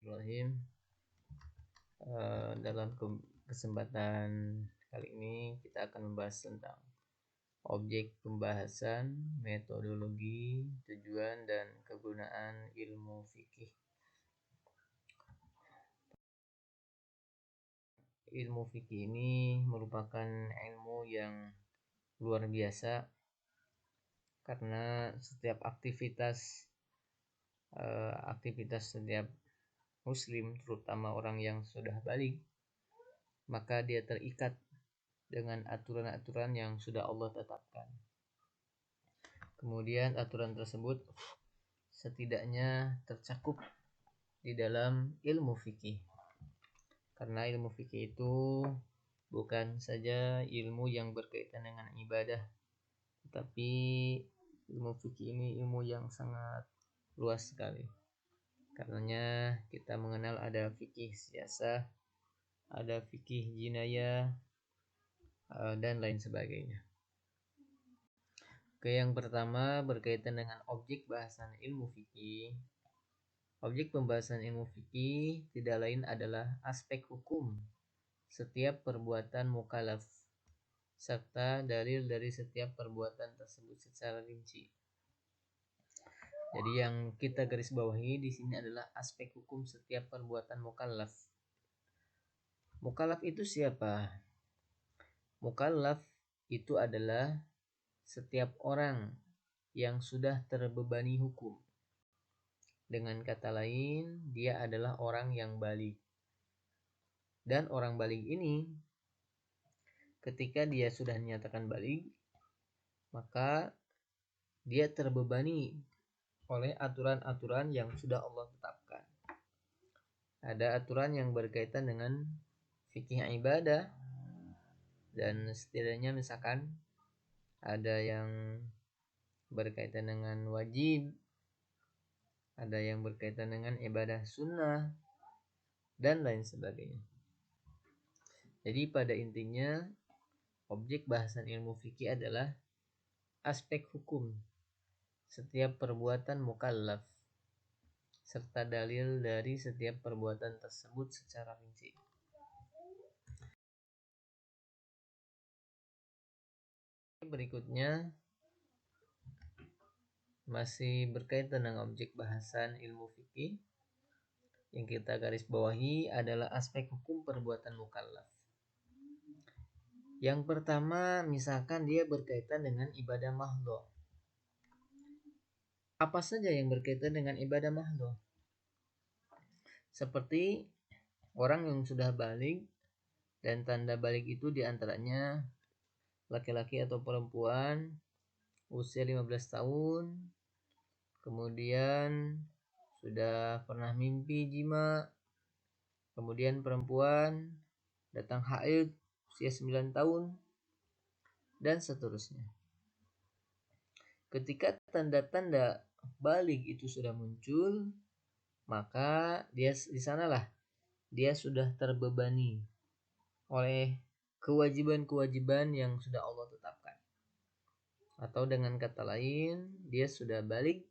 Bismillahirrahmanirrahim. Dalam kesempatan kali ini kita akan membahas tentang objek pembahasan, metodologi, tujuan, dan kegunaan ilmu fikih. Ilmu fikih ini merupakan ilmu yang luar biasa karena setiap aktivitas setiap muslim, terutama orang yang sudah balik, maka dia terikat dengan aturan-aturan yang sudah Allah tetapkan. Kemudian aturan tersebut setidaknya tercakup di dalam ilmu fikih. Karena ilmu fikih itu bukan saja ilmu yang berkaitan dengan ibadah, tetapi ilmu fikih ini ilmu yang sangat luas sekali. Karenanya kita mengenal ada fikih siasah, ada fikih jinayah, dan lain sebagainya. Oke, yang pertama berkaitan dengan objek bahasan ilmu fikih. Objek pembahasan ilmu fikih tidak lain adalah aspek hukum setiap perbuatan mukallaf serta dalil dari setiap perbuatan tersebut secara rinci. Jadi yang kita garis bawahi di sini adalah aspek hukum setiap perbuatan mukallaf. Mukallaf itu siapa? Mukallaf itu adalah setiap orang yang sudah terbebani hukum. Dengan kata lain, dia adalah orang yang baligh. Dan orang baligh ini ketika dia sudah dinyatakan baligh, maka dia terbebani oleh aturan-aturan yang sudah Allah tetapkan. Ada aturan yang berkaitan dengan fikih ibadah, dan setidaknya misalkan ada yang berkaitan dengan wajib, ada yang berkaitan dengan ibadah sunnah, dan lain sebagainya. Jadi pada intinya objek bahasan ilmu fikih adalah aspek hukum setiap perbuatan mukallaf serta dalil dari setiap perbuatan tersebut secara rinci. Berikutnya masih berkaitan dengan objek bahasan ilmu fikih. Yang kita garis bawahi adalah aspek hukum perbuatan mukallaf. Yang pertama, misalkan dia berkaitan dengan ibadah mahdhah. Apa saja yang berkaitan dengan ibadah mahdhah? Seperti orang yang sudah baligh, dan tanda baligh itu diantaranya laki-laki atau perempuan usia 15 tahun, kemudian sudah pernah mimpi jima, kemudian perempuan datang haid usia 9 tahun, dan seterusnya. Ketika tanda-tanda baligh itu sudah muncul, maka di sanalah dia sudah terbebani oleh kewajiban-kewajiban yang sudah Allah tetapkan. Atau dengan kata lain, dia sudah baligh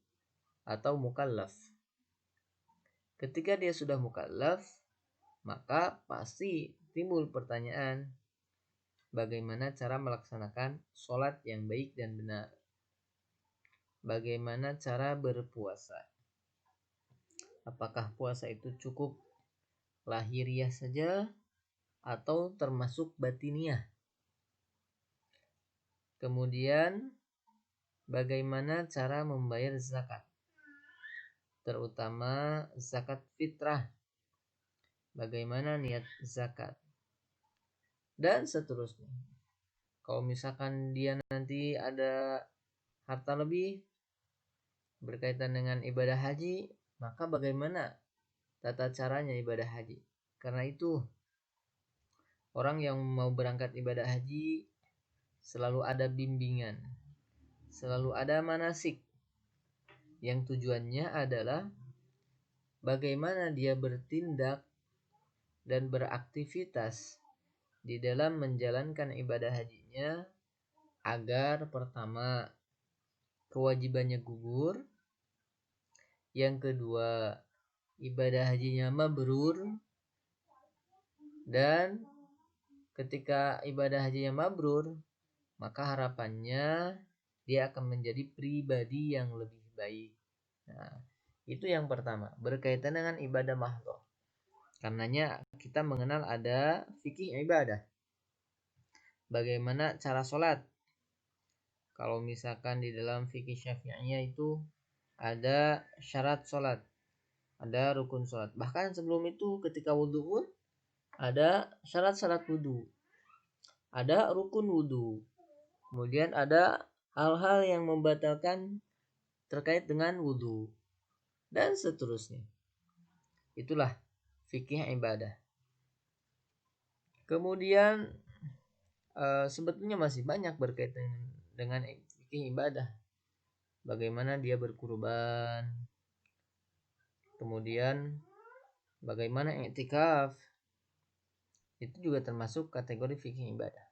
atau mukallaf. Ketika dia sudah mukallaf, maka pasti timbul pertanyaan, bagaimana cara melaksanakan sholat yang baik dan benar? Bagaimana cara berpuasa? Apakah puasa itu cukup lahiriah saja atau termasuk batiniah? Kemudian bagaimana cara membayar zakat, terutama zakat fitrah? Bagaimana niat zakat? Dan seterusnya. Kalau misalkan dia nanti ada harta lebih berkaitan dengan ibadah haji, maka bagaimana tata caranya ibadah haji? Karena itu orang yang mau berangkat ibadah haji selalu ada bimbingan, selalu ada manasik yang tujuannya adalah bagaimana dia bertindak dan beraktivitas di dalam menjalankan ibadah hajinya agar pertama kewajibannya gugur, yang kedua ibadah hajinya mabrur, dan ketika ibadah hajinya mabrur, maka harapannya dia akan menjadi pribadi yang lebih baik. Nah, itu yang pertama, berkaitan dengan ibadah mahdhah. Karenanya kita mengenal ada fikih ibadah. Bagaimana cara sholat? Kalau misalkan di dalam fikih Syafi'iyah itu ada syarat sholat, ada rukun sholat. Bahkan sebelum itu ketika wudhu pun ada syarat-syarat wudhu, ada rukun wudhu. Kemudian ada hal-hal yang membatalkan terkait dengan wudhu, dan seterusnya. Itulah fikih ibadah. Kemudian sebetulnya masih banyak berkaitan dengan fikih ibadah. Bagaimana dia berkurban, kemudian bagaimana i'tikaf, itu juga termasuk kategori fikih ibadah.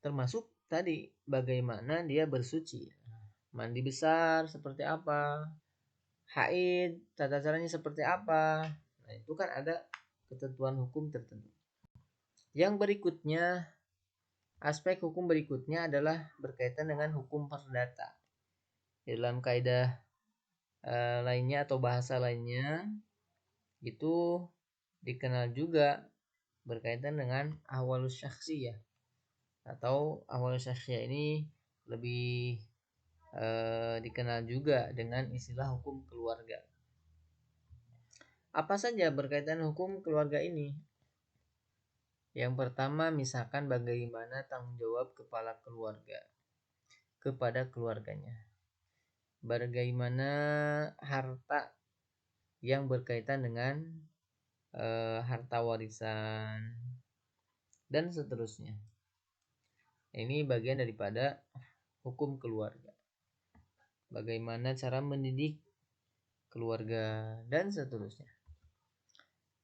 Termasuk tadi bagaimana dia bersuci, mandi besar seperti apa, haid tata caranya seperti apa. Nah, itu kan ada ketentuan hukum tertentu. Yang berikutnya, aspek hukum berikutnya adalah berkaitan dengan hukum perdata. Dalam kaidah lainnya atau bahasa lainnya itu dikenal juga berkaitan dengan ahwalus syakhsiyah, atau ahwalus syakhsiyah ini lebih dikenal juga dengan istilah hukum keluarga. Apa saja berkaitan hukum keluarga ini? Yang pertama, misalkan bagaimana tanggung jawab kepala keluarga kepada keluarganya. Bagaimana harta yang berkaitan dengan harta warisan dan seterusnya. Ini bagian daripada hukum keluarga. Bagaimana cara mendidik keluarga dan seterusnya.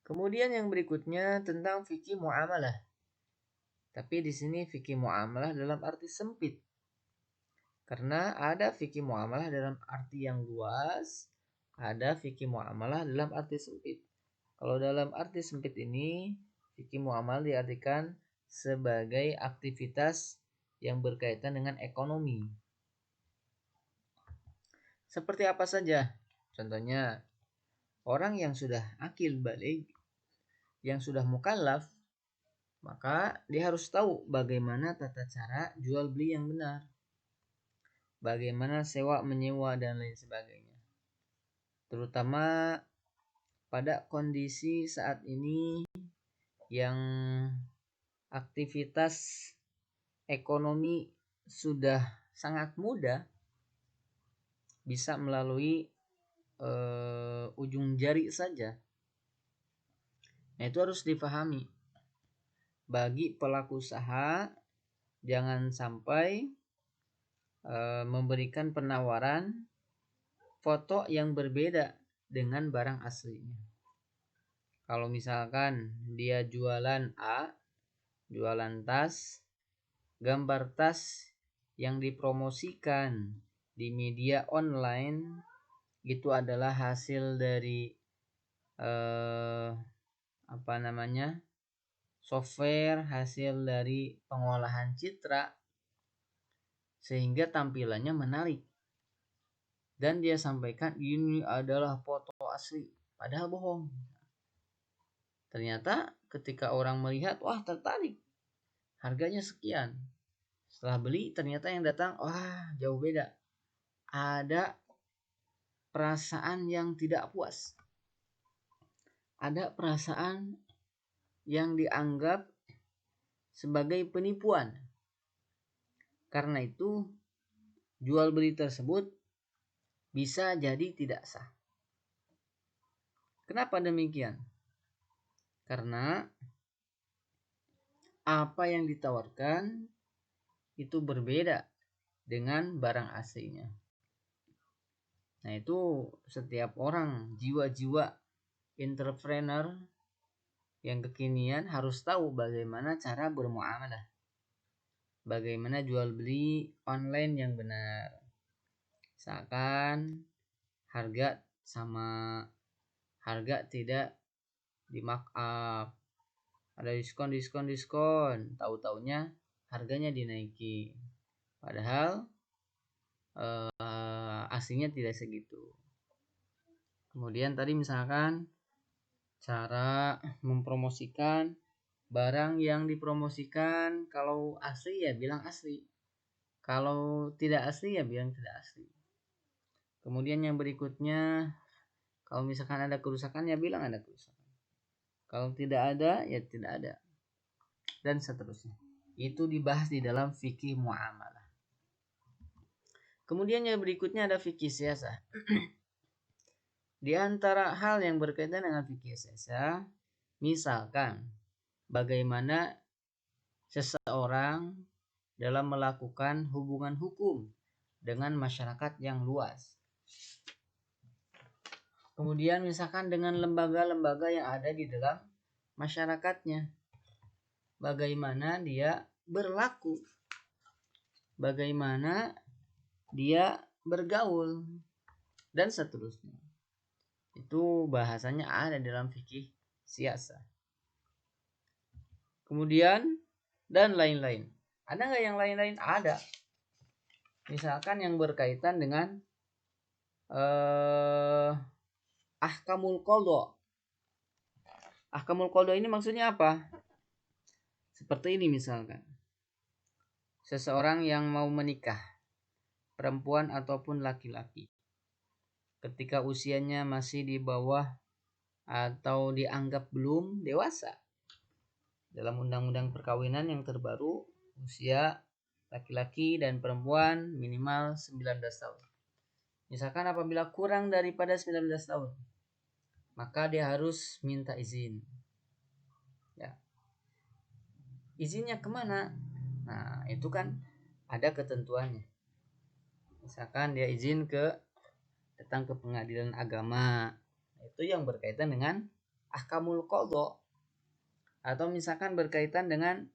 Kemudian yang berikutnya tentang fikih muamalah. Tapi di sini fikih muamalah dalam arti sempit. Karena ada fikih muamalah dalam arti yang luas, ada fikih muamalah dalam arti sempit. Kalau dalam arti sempit ini, fikih muamalah diartikan sebagai aktivitas yang berkaitan dengan ekonomi. Seperti apa saja? Contohnya, orang yang sudah akil baligh, yang sudah mukallaf, maka dia harus tahu bagaimana tata cara jual beli yang benar, bagaimana sewa menyewa dan lain sebagainya. Terutama pada kondisi saat ini yang aktivitas ekonomi sudah sangat mudah, bisa melalui ujung jari saja. Nah, itu harus dipahami. Bagi pelaku usaha, jangan sampai memberikan penawaran foto yang berbeda dengan barang aslinya. Kalau misalkan dia jualan A, jualan tas, gambar tas yang dipromosikan di media online itu adalah hasil dari software, hasil dari pengolahan citra, sehingga tampilannya menarik, dan dia sampaikan ini adalah foto asli, padahal bohong. Ternyata ketika orang melihat, wah tertarik, harganya sekian. Setelah beli ternyata yang datang, wah jauh beda. Ada perasaan yang tidak puas, ada perasaan yang dianggap sebagai penipuan. Karena itu jual beli tersebut bisa jadi tidak sah. Kenapa demikian? Karena apa yang ditawarkan itu berbeda dengan barang aslinya. Nah, itu setiap orang, jiwa-jiwa entrepreneur yang kekinian harus tahu bagaimana cara bermuamalah, bagaimana jual beli online yang benar. Misalkan harga sama harga tidak di markup, ada diskon, tahu-taunya harganya dinaiki, padahal aslinya tidak segitu. Kemudian tadi misalkan cara mempromosikan barang yang dipromosikan, kalau asli ya bilang asli, kalau tidak asli ya bilang tidak asli. Kemudian yang berikutnya, kalau misalkan ada kerusakan ya bilang ada kerusakan, kalau tidak ada ya tidak ada, dan seterusnya. Itu dibahas di dalam fikih muamalah. Kemudian yang berikutnya ada fikih siasah. Di antara hal yang berkaitan dengan fikih siasah, misalkan bagaimana seseorang dalam melakukan hubungan hukum dengan masyarakat yang luas. Kemudian misalkan dengan lembaga-lembaga yang ada di dalam masyarakatnya, bagaimana dia berlaku, bagaimana dia bergaul, dan seterusnya. Itu bahasanya ada dalam fikih siasah. Kemudian dan lain-lain. Ada nggak yang lain-lain? Ada. Misalkan yang berkaitan dengan ahkamul qadha. Ahkamul qadha ini maksudnya apa? Seperti ini misalkan. Seseorang yang mau menikah, perempuan ataupun laki-laki, ketika usianya masih di bawah atau dianggap belum dewasa. Dalam undang-undang perkawinan yang terbaru, usia laki-laki dan perempuan minimal 19 tahun. Misalkan apabila kurang daripada 19 tahun, maka dia harus minta izin. Ya. Izinnya kemana? Nah, itu kan ada ketentuannya. Misalkan dia izin datang ke pengadilan agama, itu yang berkaitan dengan ahkamul qadha. Atau misalkan berkaitan dengan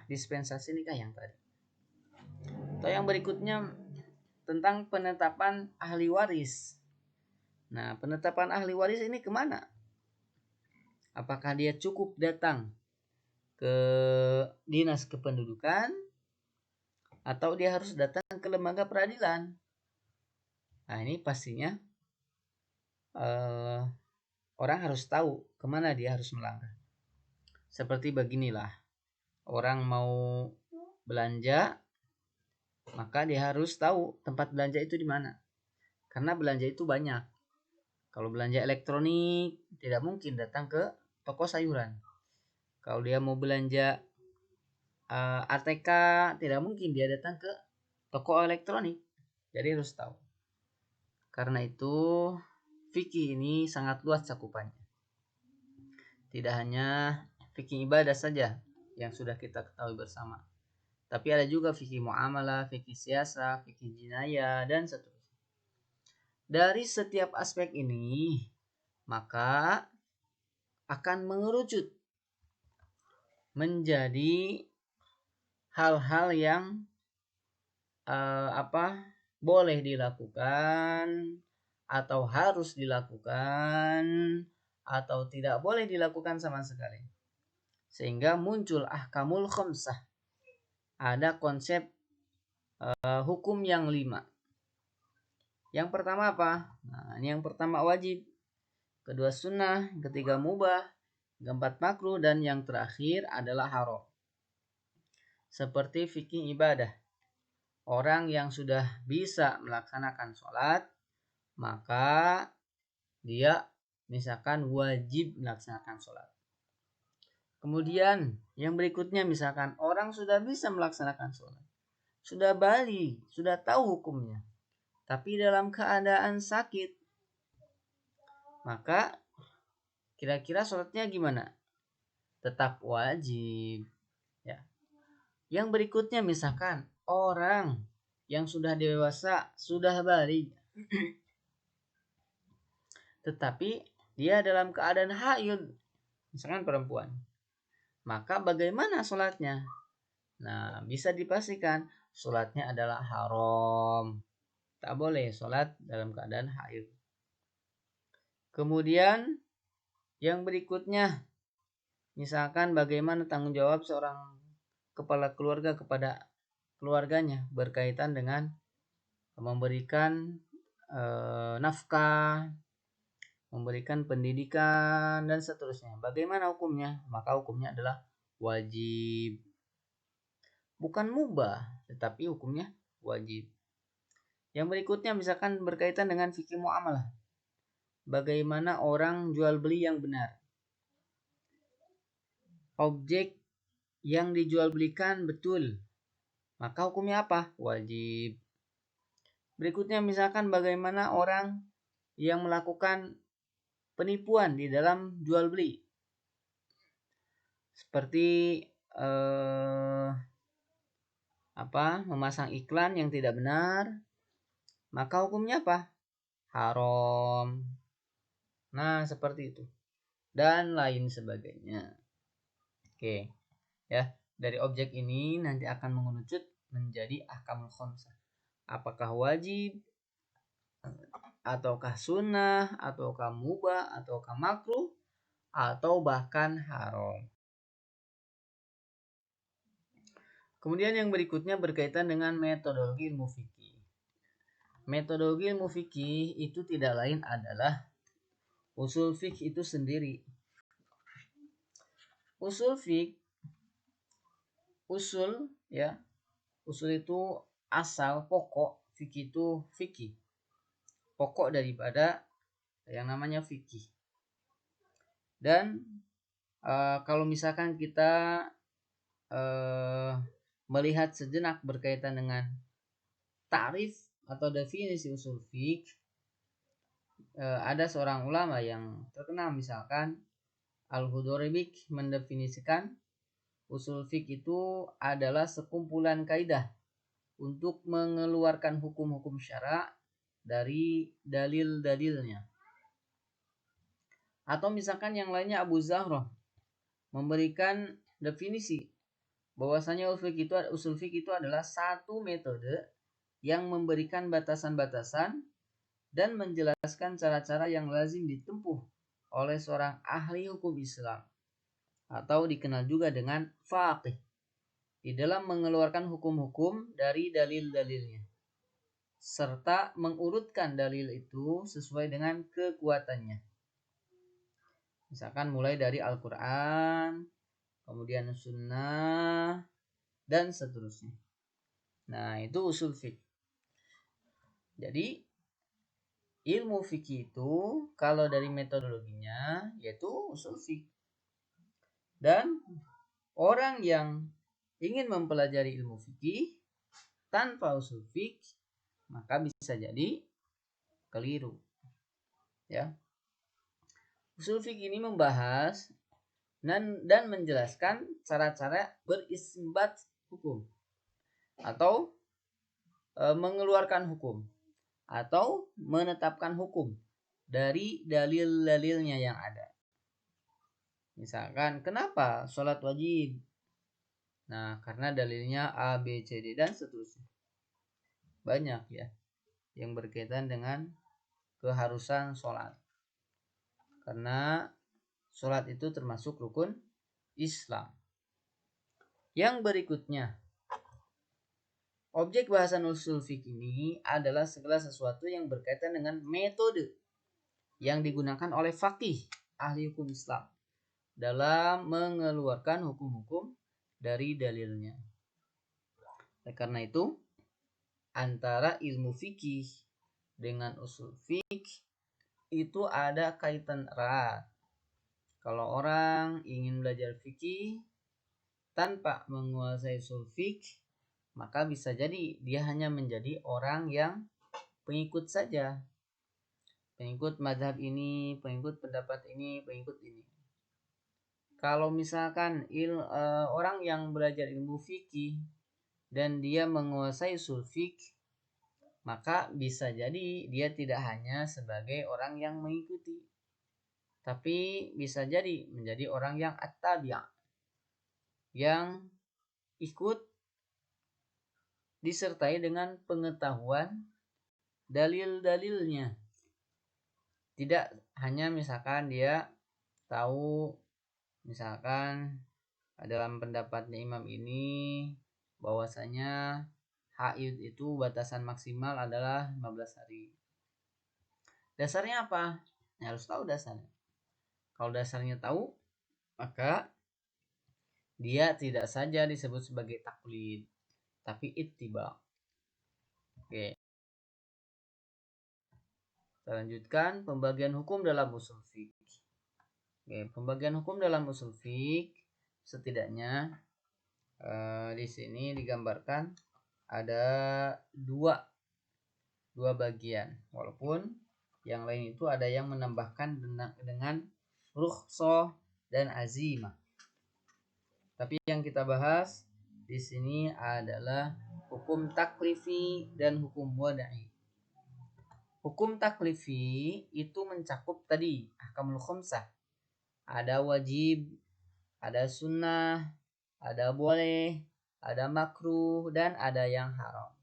dispensasi nikah yang tadi. Atau yang berikutnya tentang penetapan ahli waris. Nah, penetapan ahli waris ini kemana? Apakah dia cukup datang ke dinas kependudukan atau dia harus datang ke lembaga peradilan? Nah, ini pastinya orang harus tahu kemana dia harus melangkah. Seperti beginilah, orang mau belanja, maka dia harus tahu tempat belanja itu di mana. Karena belanja itu banyak. Kalau belanja elektronik, tidak mungkin datang ke toko sayuran. Kalau dia mau belanja ATK, tidak mungkin dia datang ke toko elektronik. Jadi harus tahu. Karena itu fikih ini sangat luas cakupannya. Tidak hanya fikih ibadah saja yang sudah kita ketahui bersama, tapi ada juga fikih muamalah, fikih siasah, fikih jinayah, dan seterusnya. Dari setiap aspek ini, maka akan mengerucut menjadi hal-hal yang boleh dilakukan atau harus dilakukan atau tidak boleh dilakukan sama sekali. Sehingga muncul ahkamul khamsah. Ada konsep hukum yang 5. Yang pertama apa? Nah, ini yang pertama wajib, kedua sunnah, ketiga mubah, keempat makruh, dan yang terakhir adalah haram. Seperti fikih ibadah. Orang yang sudah bisa melaksanakan sholat, maka dia misalkan wajib melaksanakan sholat. Kemudian yang berikutnya misalkan orang sudah bisa melaksanakan sholat, sudah balik, sudah tahu hukumnya, tapi dalam keadaan sakit, maka kira-kira sholatnya gimana? Tetap wajib. Ya. Yang berikutnya misalkan orang yang sudah dewasa, sudah balik, tetapi dia dalam keadaan haid, misalkan perempuan, maka bagaimana sholatnya? Nah, bisa dipastikan sholatnya adalah haram. Tak boleh sholat dalam keadaan haid. Kemudian yang berikutnya, misalkan bagaimana tanggung jawab seorang kepala keluarga kepada keluarganya berkaitan dengan memberikan nafkah, memberikan pendidikan dan seterusnya. Bagaimana hukumnya? Maka hukumnya adalah wajib. Bukan mubah, tetapi hukumnya wajib. Yang berikutnya misalkan berkaitan dengan fikih muamalah. Bagaimana orang jual beli yang benar? Objek yang dijual belikan betul, maka hukumnya apa? Wajib. Berikutnya misalkan bagaimana orang yang melakukan penipuan di dalam jual beli, seperti memasang iklan yang tidak benar, maka hukumnya apa? Haram. Nah, seperti itu dan lain sebagainya. Oke, ya, dari objek ini nanti akan mengerucut menjadi ahkamul khamsah. Apakah wajib, ataukah sunnah, ataukah mubah, ataukah makruh, atau bahkan haram. Kemudian yang berikutnya berkaitan dengan metodologi ilmu fikih. Metodologi ilmu fikih itu tidak lain adalah usul fikih itu sendiri. Usul fikih, usul itu asal, pokok. Fikih itu fikih, pokok daripada yang namanya fikih. Dan kalau misalkan kita melihat sejenak berkaitan dengan ta'rif atau definisi usul fikih, ada seorang ulama yang terkenal, misalkan Al-Hudoribik mendefinisikan usul fikih itu adalah sekumpulan kaidah untuk mengeluarkan hukum-hukum syara dari dalil-dalilnya. Atau misalkan yang lainnya, Abu Zahra memberikan definisi bahwasanya usul fikih itu adalah satu metode yang memberikan batasan-batasan dan menjelaskan cara-cara yang lazim ditempuh oleh seorang ahli hukum Islam, atau dikenal juga dengan faqih, di dalam mengeluarkan hukum-hukum dari dalil-dalilnya, serta mengurutkan dalil itu sesuai dengan kekuatannya. Misalkan mulai dari Al-Quran, kemudian sunnah, dan seterusnya. Nah, itu usul fikih. Jadi ilmu fikih itu kalau dari metodologinya yaitu usul fikih. Dan orang yang ingin mempelajari ilmu fikih tanpa usul fikih, maka bisa jadi keliru. Ya. Usul fikih ini membahas dan menjelaskan cara-cara beristinbat hukum atau mengeluarkan hukum atau menetapkan hukum dari dalil-dalilnya yang ada. Misalkan, kenapa sholat wajib? Nah, karena dalilnya A, B, C, D, dan seterusnya. Banyak ya yang berkaitan dengan keharusan sholat. Karena sholat itu termasuk rukun Islam. Yang berikutnya, objek bahasan usul fikih ini adalah segala sesuatu yang berkaitan dengan metode yang digunakan oleh faqih, ahli hukum Islam, dalam mengeluarkan hukum-hukum dari dalilnya. Karena itu, antara ilmu fikih dengan usul fikih itu ada kaitan erat. Kalau orang ingin belajar fikih tanpa menguasai usul fikih, maka bisa jadi dia hanya menjadi orang yang pengikut saja. Pengikut mazhab ini, pengikut pendapat ini, pengikut ini. Kalau misalkan orang yang belajar ilmu fikih dan dia menguasai usul fikih, maka bisa jadi dia tidak hanya sebagai orang yang mengikuti, tapi bisa jadi menjadi orang yang at-tabi', yang ikut disertai dengan pengetahuan dalil-dalilnya. Tidak hanya misalkan dia tahu misalkan dalam pendapatnya imam ini bahwasanya haid itu batasan maksimal adalah 15 hari. Dasarnya apa? Ya, harus tahu dasarnya. Kalau dasarnya tahu, maka dia tidak saja disebut sebagai taklid, tapi ittiba. Oke. Kita lanjutkan pembagian hukum dalam usul fiqh. Oke, pembagian hukum dalam usul fiqh setidaknya di sini digambarkan ada dua bagian. Walaupun yang lain itu ada yang menambahkan dengan rukhsah dan azimah. Tapi yang kita bahas di sini adalah hukum taklifi dan hukum wada'i. Hukum taklifi itu mencakup tadi ahkamul khamsah. Ada wajib, ada sunnah, ada boleh, ada makruh, dan ada yang haram.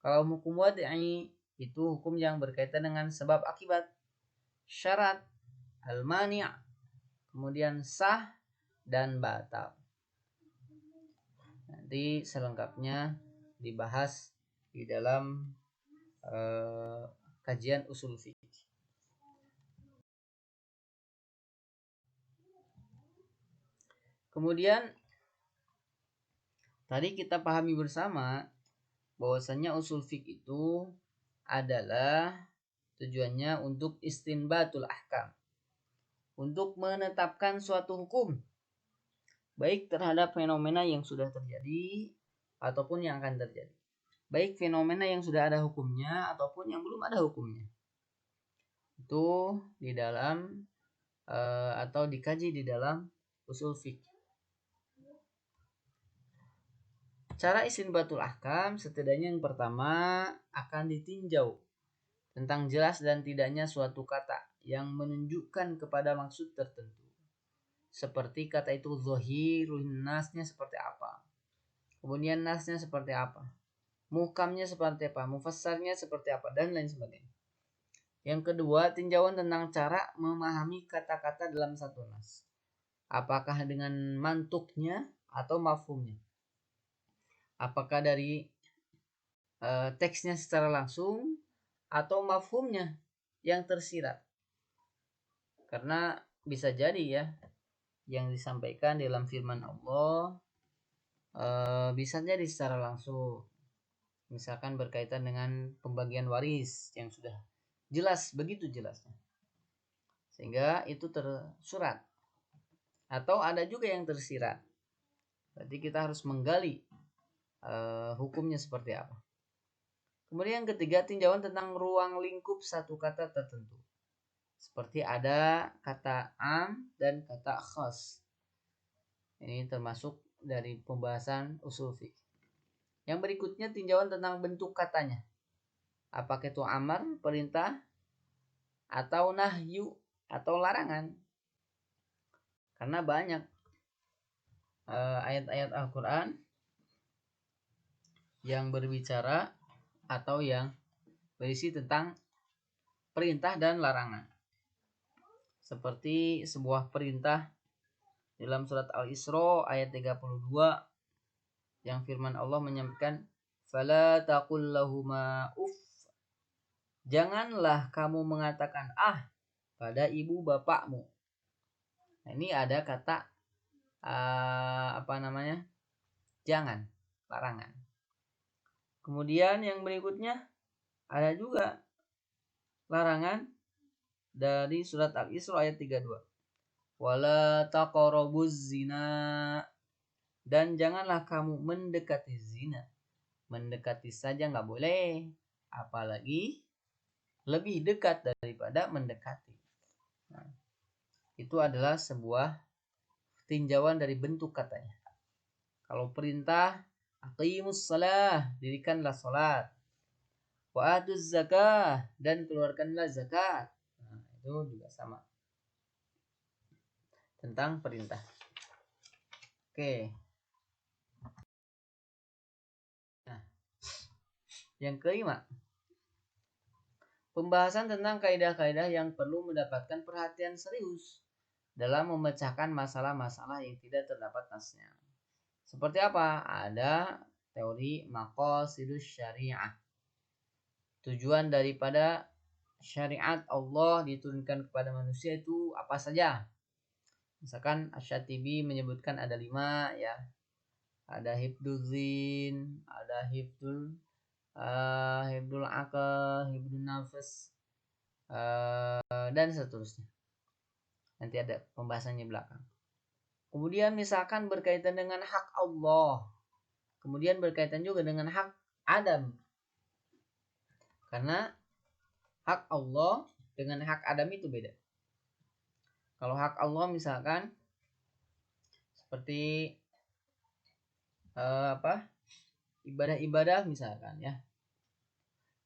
Kalau hukum wada'i itu hukum yang berkaitan dengan sebab akibat, syarat, al-mani', kemudian sah dan batal. Nanti selengkapnya dibahas di dalam kajian usul fikih. Kemudian tadi kita pahami bersama bahwasanya usul fikih itu adalah tujuannya untuk istinbatul ahkam, untuk menetapkan suatu hukum baik terhadap fenomena yang sudah terjadi ataupun yang akan terjadi, baik fenomena yang sudah ada hukumnya ataupun yang belum ada hukumnya. Itu di dalam atau dikaji di dalam usul fikih. Cara istinbatul ahkam setidaknya yang pertama akan ditinjau tentang jelas dan tidaknya suatu kata yang menunjukkan kepada maksud tertentu. Seperti kata itu zahirun nasnya seperti apa, kemudian nasnya seperti apa, muhkamnya seperti apa, mufassarnya seperti apa, dan lain sebagainya. Yang kedua, tinjauan tentang cara memahami kata-kata dalam satu nas. Apakah dengan mantuknya atau mafhumnya? Apakah dari teksnya secara langsung atau mafhumnya yang tersirat? Karena bisa jadi ya yang disampaikan dalam firman Allah bisa jadi secara langsung, misalkan berkaitan dengan pembagian waris yang sudah jelas, begitu jelasnya, sehingga itu tersurat, atau ada juga yang tersirat. Berarti kita harus menggali hukumnya seperti apa. Kemudian yang ketiga, tinjauan tentang ruang lingkup satu kata tertentu, seperti ada kata am dan kata khas. Ini termasuk dari pembahasan usul fiqh. Yang berikutnya, tinjauan tentang bentuk katanya. Apakah itu amar, perintah, atau nahyu, atau larangan. Karena banyak ayat-ayat Al-Quran yang berbicara atau yang berisi tentang perintah dan larangan. Seperti sebuah perintah dalam surat Al-Isra ayat 32 yang firman Allah menyampaikan, "Fala taqul lahuma uff." Janganlah kamu mengatakan pada ibu bapakmu. Nah, ini ada kata jangan, larangan. Kemudian yang berikutnya ada juga larangan dari surat Al-Isra ayat 32. Wala taqrabuz zina, dan janganlah kamu mendekati zina. Mendekati saja nggak boleh, apalagi lebih dekat daripada mendekati. Nah, itu adalah sebuah tinjauan dari bentuk katanya. Kalau perintah, aqimus shalah, dirikanlah salat. Wa atuz zakah, dan keluarkanlah zakat. Nah, itu juga sama. Tentang perintah. Oke. Nah, yang kelima, pembahasan tentang kaidah-kaidah yang perlu mendapatkan perhatian serius dalam memecahkan masalah-masalah yang tidak terdapat nasnya. Seperti apa? Ada teori maqasidus syariah. Tujuan daripada syariat Allah diturunkan kepada manusia itu apa saja? Misalkan Asy-Syatibi menyebutkan ada 5 ya. Ada hifdzul zin, ada hifdzul akal, hifdzul nafs, dan seterusnya. Nanti ada pembahasannya belakang. Kemudian misalkan berkaitan dengan hak Allah. Kemudian berkaitan juga dengan hak Adam. Karena hak Allah dengan hak Adam itu beda. Kalau hak Allah misalkan seperti ibadah-ibadah misalkan ya.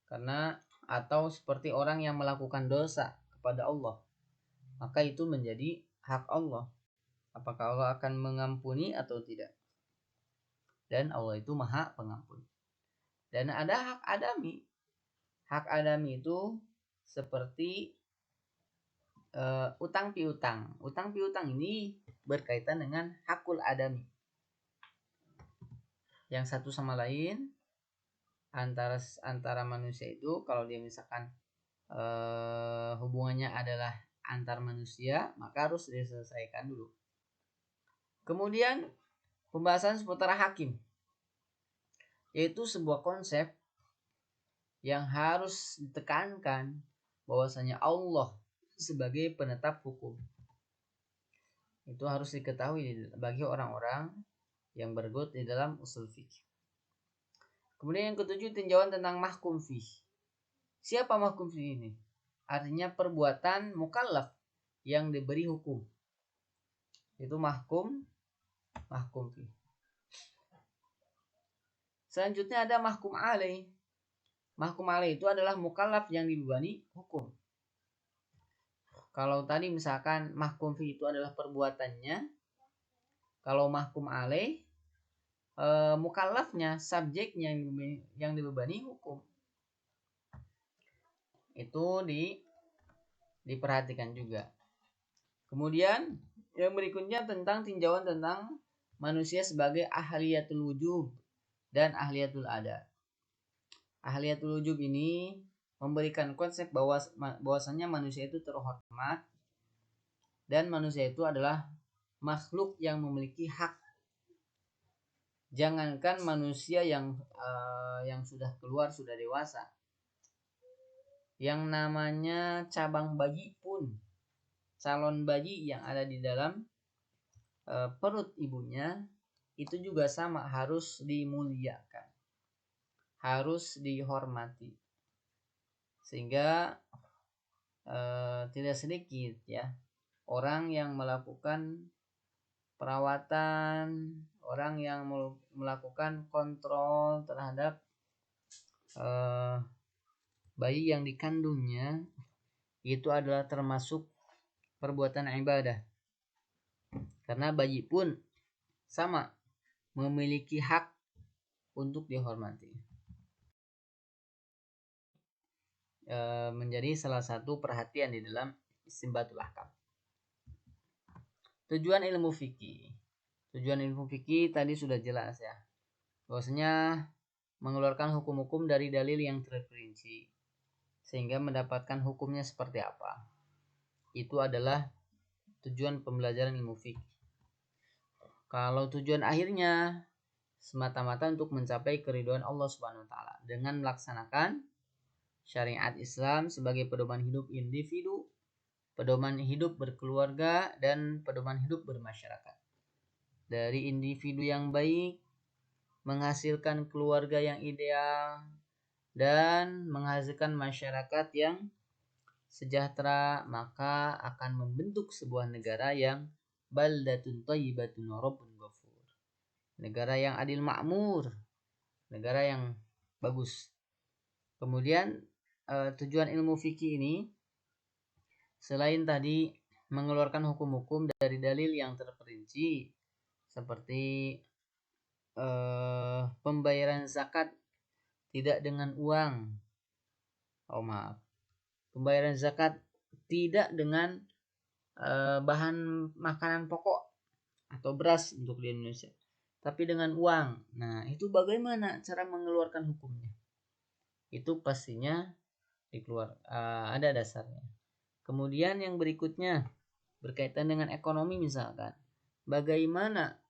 Karena atau seperti orang yang melakukan dosa kepada Allah, maka itu menjadi hak Allah. Apakah Allah akan mengampuni atau tidak? Dan Allah itu Maha Pengampun. Dan ada hak adami. Hak adami itu seperti utang piutang. Utang piutang ini berkaitan dengan hakul adami. Yang satu sama lain antara manusia itu kalau dia misalkan hubungannya adalah antar manusia, maka harus diselesaikan dulu. Kemudian pembahasan seputar hakim, yaitu sebuah konsep yang harus ditekankan bahwasanya Allah sebagai penetap hukum. Itu harus diketahui bagi orang-orang yang bergelut di dalam usul fikih. Kemudian yang ketujuh, tinjauan tentang mahkum fih. Siapa mahkum fih ini? Artinya perbuatan mukallaf yang diberi hukum. Itu mahkum fih. Selanjutnya ada mahkum alaih. Mahkum alaih itu adalah mukallaf yang dibebani hukum. Kalau tadi misalkan mahkum fi itu adalah perbuatannya, kalau mahkum alaih mukallafnya, subjeknya yang dibebani hukum. Itu diperhatikan juga. Kemudian yang berikutnya tentang tinjauan tentang manusia sebagai ahliyatul wujub dan ahliyatul ada. Ahliyatul wujub ini memberikan konsep bahwasannya manusia itu terhormat dan manusia itu adalah makhluk yang memiliki hak. Jangankan manusia yang sudah keluar, sudah dewasa, yang namanya cabang bayi pun, calon bayi yang ada di dalam perut ibunya itu juga sama, harus dimuliakan, harus dihormati. Sehingga tidak sedikit ya orang yang melakukan perawatan, orang yang melakukan kontrol terhadap bayi yang dikandungnya, itu adalah termasuk perbuatan ibadah. Karena bayi pun sama memiliki hak untuk dihormati. Menjadi salah satu perhatian di dalam istinbatul ahkam. Tujuan ilmu fikih. Tujuan ilmu fikih tadi sudah jelas ya. Bahwasanya mengeluarkan hukum-hukum dari dalil yang terperinci sehingga mendapatkan hukumnya seperti apa. Itu adalah tujuan pembelajaran ilmu fikih. Kalau tujuan akhirnya semata-mata untuk mencapai keridhaan Allah Subhanahu wa taala dengan melaksanakan syariat Islam sebagai pedoman hidup individu, pedoman hidup berkeluarga, dan pedoman hidup bermasyarakat. Dari individu yang baik menghasilkan keluarga yang ideal dan menghasilkan masyarakat yang sejahtera, maka akan membentuk sebuah negara yang baldatun thayyibatun rabbun ghafur. Negara yang adil makmur, negara yang bagus. Kemudian tujuan ilmu fikih ini selain tadi mengeluarkan hukum-hukum dari dalil yang terperinci seperti pembayaran zakat tidak dengan uang, Pembayaran zakat tidak dengan bahan makanan pokok atau beras untuk di Indonesia, tapi dengan uang. Nah, itu bagaimana cara mengeluarkan hukumnya? Itu pastinya ada dasarnya. Kemudian yang berikutnya berkaitan dengan ekonomi, misalkan bagaimana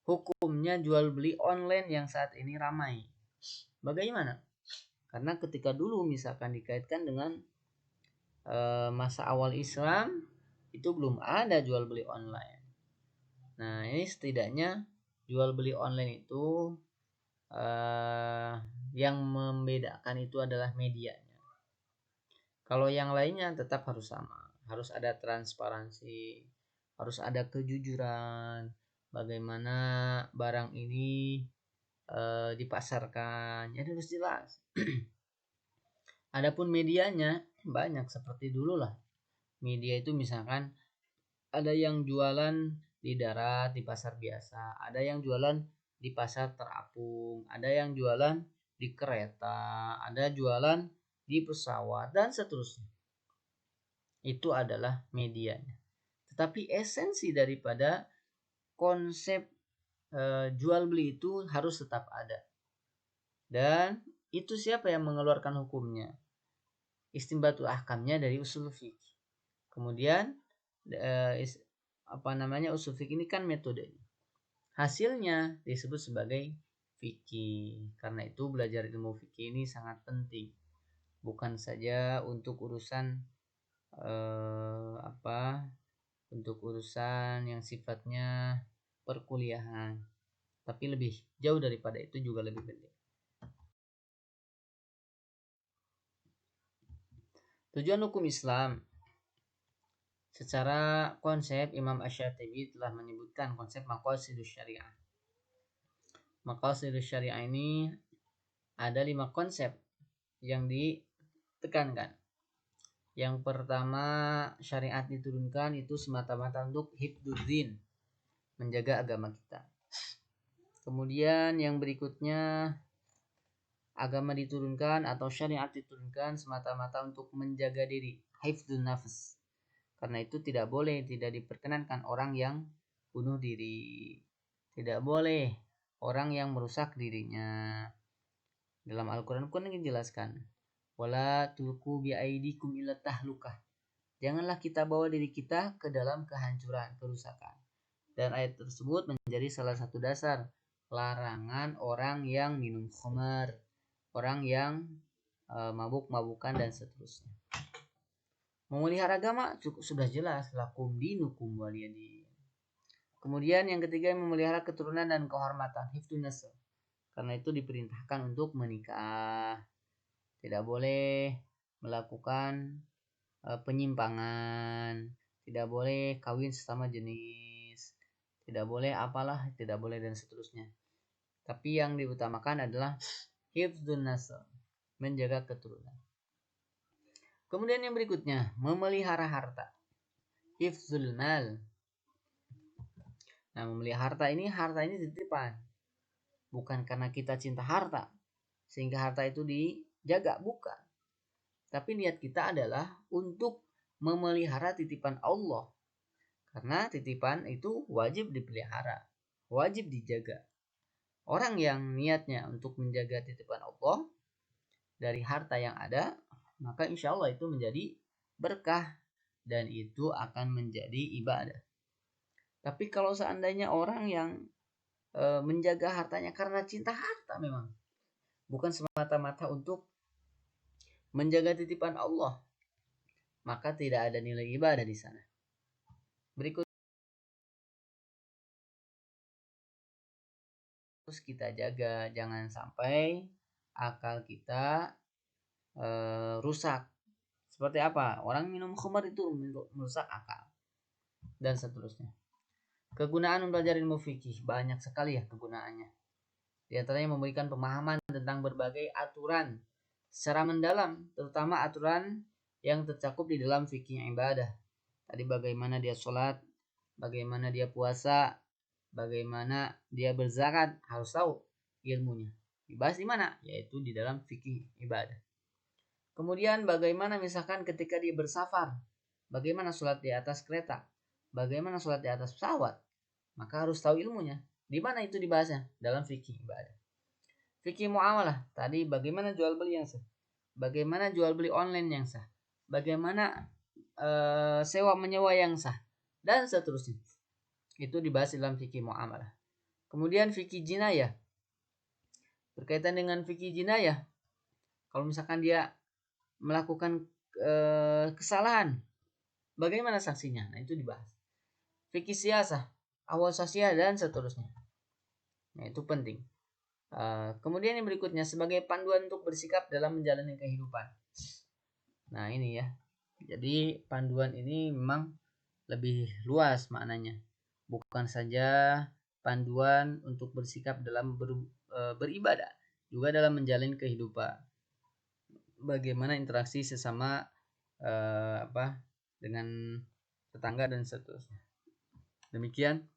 hukumnya jual beli online yang saat ini ramai. Bagaimana? Karena ketika dulu misalkan dikaitkan dengan masa awal Islam, itu belum ada jual beli online. Nah, ini setidaknya jual beli online itu yang membedakan itu adalah medianya. Kalau yang lainnya tetap harus sama, harus ada transparansi, harus ada kejujuran, bagaimana barang ini dipasarkan, ya harus jelas. Adapun medianya banyak seperti dulu lah. Media itu misalkan ada yang jualan di darat di pasar biasa, ada yang jualan di pasar terapung, ada yang jualan di kereta, ada jualan di pesawat dan seterusnya. Itu adalah medianya. Tetapi esensi daripada konsep jual beli itu harus tetap ada. Dan itu siapa yang mengeluarkan hukumnya? Istinbatul ahkamnya dari usul fikih. Kemudian usul fikih ini kan metodenya. Hasilnya disebut sebagai fikih. Karena itu belajar ilmu fikih ini sangat penting. Bukan saja untuk urusan untuk urusan yang sifatnya perkuliahan, tapi lebih jauh daripada itu juga lebih penting. Tujuan hukum Islam secara konsep, Imam Asy-Syatibi telah menyebutkan konsep maqasidus syariah. Maqasidus syariah ini ada 5 konsep yang ditekankan. Yang pertama, syariat diturunkan itu semata-mata untuk hifdzuddin, menjaga agama kita. Kemudian yang berikutnya, agama diturunkan atau syariat diturunkan semata-mata untuk menjaga diri, hifdzun nafs. Karena itu tidak diperkenankan orang yang bunuh diri. Tidak boleh orang yang merusak dirinya. Dalam Al-Quran pun dijelaskan, wala tulqu biaidikum ila tahlukah. Janganlah kita bawa diri kita ke dalam kehancuran, kerusakan. Dan ayat tersebut menjadi salah satu dasar larangan orang yang minum khamar, orang yang mabuk-mabukan dan seterusnya. Memelihara agama cukup sudah jelas, lakum dinukum waliyadin. Kemudian yang ketiga, memelihara keturunan dan kehormatan, hifdzun nasab. Karena itu diperintahkan untuk menikah. Tidak boleh melakukan penyimpangan, tidak boleh kawin sesama jenis, tidak boleh tidak boleh dan seterusnya. Tapi yang diutamakan adalah hifdzun nasab, menjaga keturunan. Kemudian yang berikutnya, memelihara harta, hifdzul mal. Nah, memelihara harta ini titipan. Bukan karena kita cinta harta sehingga harta itu dijaga, bukan. Tapi niat kita adalah untuk memelihara titipan Allah. Karena titipan itu wajib dipelihara, wajib dijaga. Orang yang niatnya untuk menjaga titipan Allah dari harta yang ada, maka insya Allah itu menjadi berkah dan itu akan menjadi ibadah. Tapi kalau seandainya orang yang menjaga hartanya karena cinta harta, memang bukan semata-mata untuk menjaga titipan Allah, maka tidak ada nilai ibadah di sana. Berikut terus kita jaga, jangan sampai akal kita rusak. Seperti apa? Orang minum khamar itu merusak akal dan seterusnya. Kegunaan mempelajari ilmu fikih banyak sekali ya kegunaannya. Di antaranya memberikan pemahaman tentang berbagai aturan secara mendalam, terutama aturan yang tercakup di dalam fikih ibadah. Tadi bagaimana dia sholat, bagaimana dia puasa, bagaimana dia berzakat, harus tahu ilmunya. Dibahas di mana? Yaitu di dalam fikih ibadah. Kemudian bagaimana misalkan ketika dia bersafar, bagaimana sholat di atas kereta, bagaimana sholat di atas pesawat, maka harus tahu ilmunya. Di mana itu dibahasnya? Dalam fikih ibadah. Fikih muamalah, tadi bagaimana jual beli yang sah, bagaimana jual beli online yang sah, bagaimana sewa menyewa yang sah, dan seterusnya. Itu dibahas dalam fikih muamalah. Kemudian fikih jinayah. Berkaitan dengan fikih jinayah, kalau misalkan dia melakukan kesalahan, bagaimana sanksinya? Nah, itu dibahas. Fikih siasah, awal sosial dan seterusnya. Nah, itu penting. Kemudian yang berikutnya sebagai panduan untuk bersikap dalam menjalani kehidupan. Nah, ini ya. Jadi panduan ini memang lebih luas maknanya. Bukan saja panduan untuk bersikap dalam beribadah, juga dalam menjalani kehidupan. Bagaimana interaksi sesama dengan tetangga dan seterusnya. Demikian